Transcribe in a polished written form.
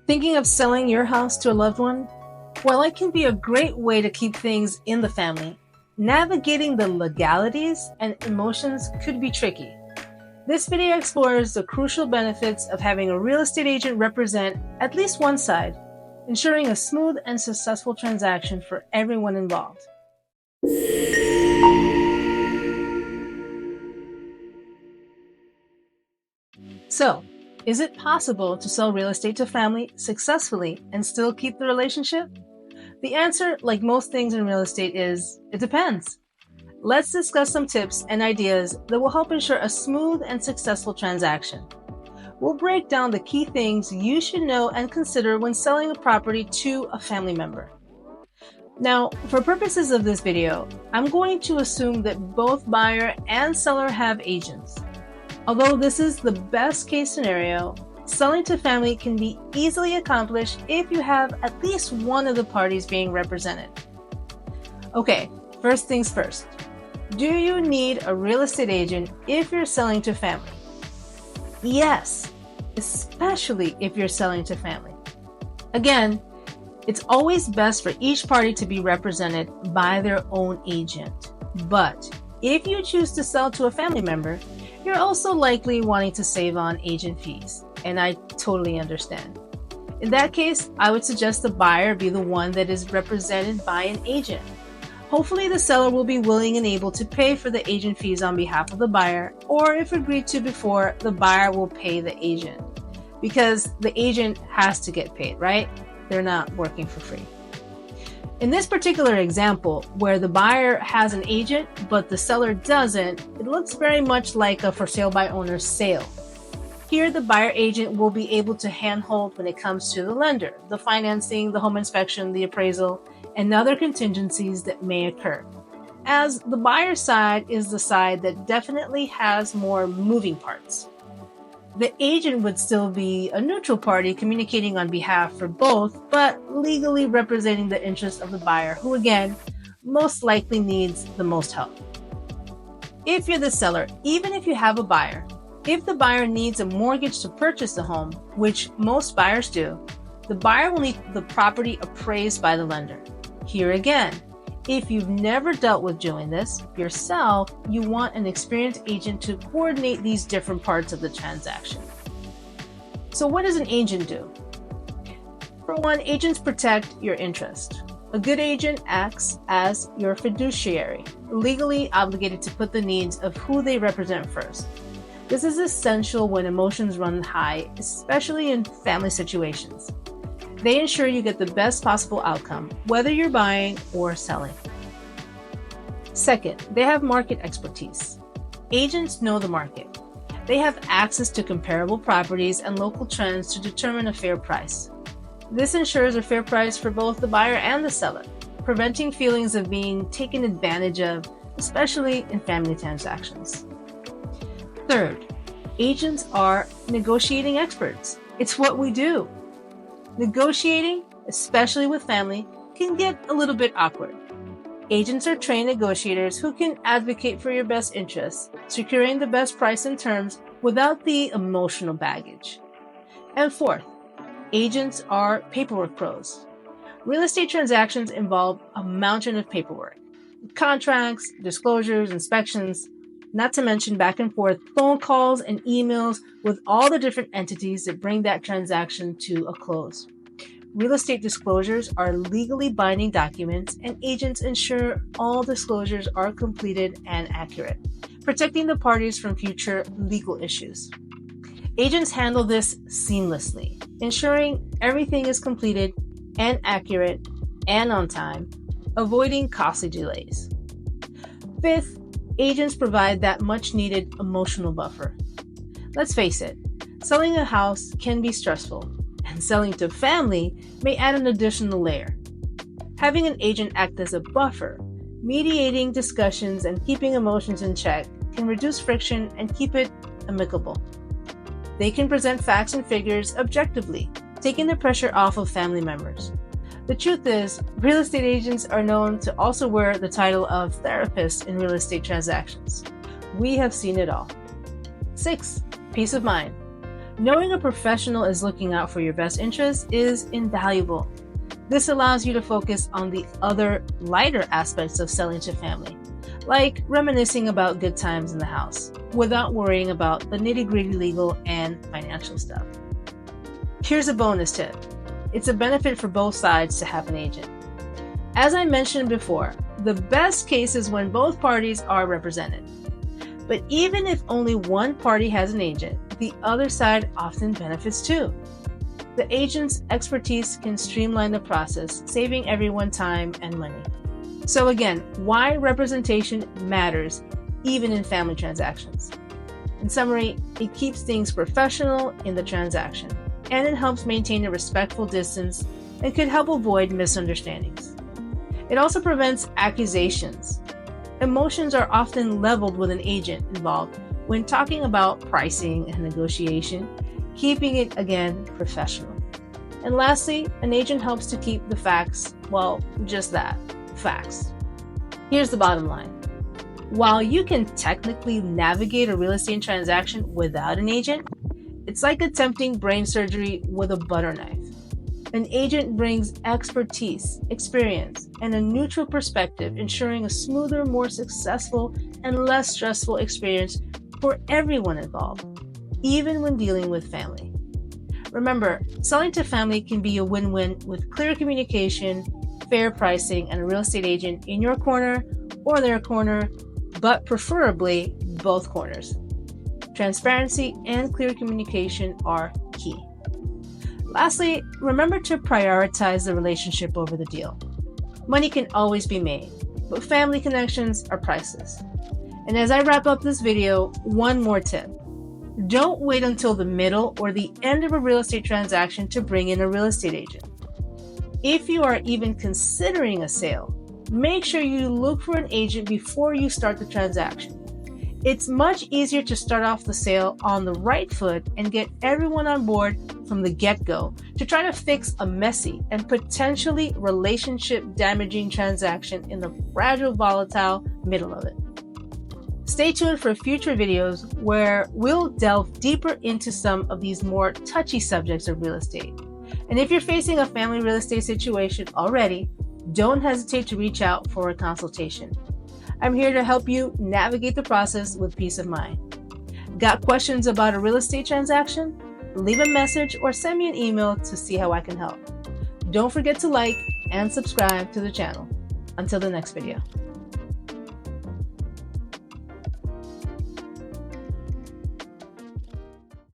Thinking of selling your house to a loved one? While it can be a great way to keep things in the family, navigating the legalities and emotions could be tricky. This video explores the crucial benefits of having a real estate agent represent at least one side, ensuring a smooth and successful transaction for everyone involved. So, is it possible to sell real estate to family successfully and still keep the relationship? The answer, like most things in real estate, is it depends. Let's discuss some tips and ideas that will help ensure a smooth and successful transaction. We'll break down the key things you should know and consider when selling a property to a family member. Now, for purposes of this video, I'm going to assume that both buyer and seller have agents. Although this is the best case scenario, selling to family can be easily accomplished if you have at least one of the parties being represented. Okay, first things first. Do you need a real estate agent if you're selling to family? Yes, especially if you're selling to family. Again, it's always best for each party to be represented by their own agent. But if you choose to sell to a family member, you're also likely wanting to save on agent fees, and I totally understand. In that case, I would suggest the buyer be the one that is represented by an agent. Hopefully the seller will be willing and able to pay for the agent fees on behalf of the buyer, or if agreed to before, the buyer will pay the agent. Because the agent has to get paid, right? They're not working for free. In this particular example, where the buyer has an agent but the seller doesn't, it looks very much like a for sale by owner sale. Here, the buyer agent will be able to handhold when it comes to the lender, the financing, the home inspection, the appraisal, and other contingencies that may occur, as the buyer side is the side that definitely has more moving parts. The agent would still be a neutral party communicating on behalf for both, but legally representing the interests of the buyer, who again, most likely needs the most help. If you're the seller, even if you have a buyer, if the buyer needs a mortgage to purchase the home, which most buyers do, the buyer will need the property appraised by the lender. Here again, if you've never dealt with doing this yourself, you want an experienced agent to coordinate these different parts of the transaction. So what does an agent do? For one, agents protect your interest. A good agent acts as your fiduciary, legally obligated to put the needs of who they represent first. This is essential when emotions run high, especially in family situations. They ensure you get the best possible outcome, whether you're buying or selling. Second, they have market expertise. Agents know the market. They have access to comparable properties and local trends to determine a fair price. This ensures a fair price for both the buyer and the seller, preventing feelings of being taken advantage of, especially in family transactions. Third, agents are negotiating experts. It's what we do. Negotiating, especially with family, can get a little bit awkward. Agents are trained negotiators who can advocate for your best interests, securing the best price and terms without the emotional baggage. And fourth, agents are paperwork pros. Real estate transactions involve a mountain of paperwork, contracts, disclosures, inspections, not to mention back and forth phone calls and emails with all the different entities that bring that transaction to a close. Real estate disclosures are legally binding documents, and agents ensure all disclosures are completed and accurate, protecting the parties from future legal issues. Agents handle this seamlessly, ensuring everything is completed and accurate and on time, avoiding costly delays. Fifth, agents provide that much needed emotional buffer. Let's face it, selling a house can be stressful, and selling to family may add an additional layer. Having an agent act as a buffer, mediating discussions and keeping emotions in check, can reduce friction and keep it amicable. They can present facts and figures objectively, taking the pressure off of family members. The truth is, real estate agents are known to also wear the title of therapist in real estate transactions. We have seen it all. 6. Peace of mind. Knowing a professional is looking out for your best interests is invaluable. This allows you to focus on the other lighter aspects of selling to family, like reminiscing about good times in the house, without worrying about the nitty-gritty legal and financial stuff. Here's a bonus tip. It's a benefit for both sides to have an agent. As I mentioned before, the best case is when both parties are represented. But even if only one party has an agent, the other side often benefits too. The agent's expertise can streamline the process, saving everyone time and money. So again, why representation matters even in family transactions. In summary, it keeps things professional in the transaction, and it helps maintain a respectful distance and could help avoid misunderstandings. It also prevents accusations. Emotions are often leveled with an agent involved when talking about pricing and negotiation, keeping it, again, professional. And lastly, an agent helps to keep the facts, well, just that, facts. Here's the bottom line. While you can technically navigate a real estate transaction without an agent, it's like attempting brain surgery with a butter knife. An agent brings expertise, experience, and a neutral perspective, ensuring a smoother, more successful, and less stressful experience for everyone involved, even when dealing with family. Remember, selling to family can be a win-win with clear communication, fair pricing, and a real estate agent in your corner or their corner, but preferably both corners. Transparency and clear communication are key. Lastly, remember to prioritize the relationship over the deal. Money can always be made, but family connections are priceless. And as I wrap up this video, one more tip. Don't wait until the middle or the end of a real estate transaction to bring in a real estate agent. If you are even considering a sale, make sure you look for an agent before you start the transaction. It's much easier to start off the sale on the right foot and get everyone on board from the get-go to try to fix a messy and potentially relationship-damaging transaction in the fragile, volatile middle of it. Stay tuned for future videos where we'll delve deeper into some of these more touchy subjects of real estate. And if you're facing a family real estate situation already, don't hesitate to reach out for a consultation. I'm here to help you navigate the process with peace of mind. Got questions about a real estate transaction? Leave a message or send me an email to see how I can help. Don't forget to like and subscribe to the channel. Until the next video.